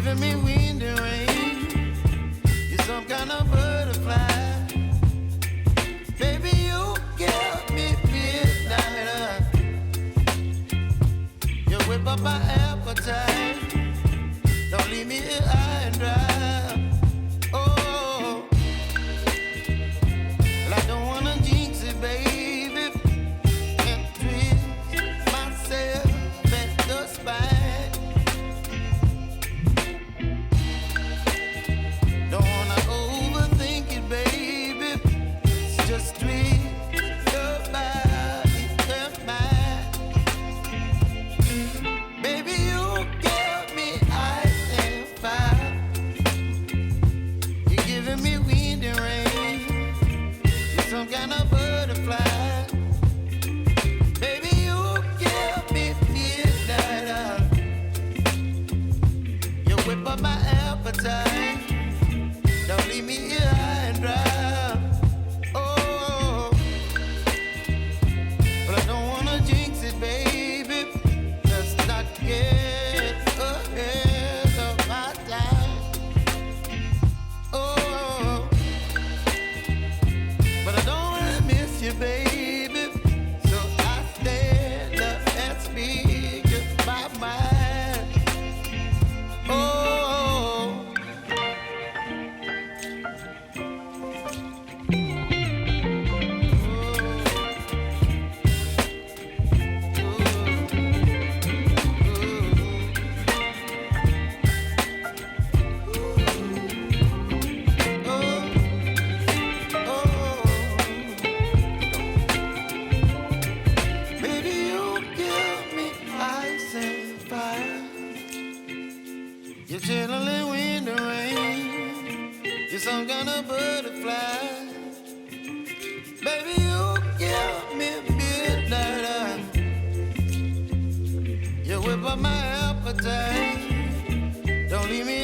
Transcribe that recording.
giving me wind and rain. You're some kind of butterfly. Baby, you give me midnight. You whip up my appetite. Don't leave me here high and dry. Oh, well, I don't wanna jinx it, baby, and twist myself at the spine. Don't wanna overthink it, baby. It's just twist your body and mine. Baby, you give me ice and fire. You're giving me wind and rain. You're some kind of butterfly. Baby, you give me midnight. You whip up my appetite. Don't leave me here high and dry. Oh, but I don't wanna jinx it, baby. Let's not get ahead of my time. Oh, but I don't wanna miss you, baby. So I stand up and speak my mind. Oh. Baby, you give me ice and fire. You're chilling wind and rain. You're some kind of butterfly. Baby, you give me midnight. You whip up my appetite. Don't leave me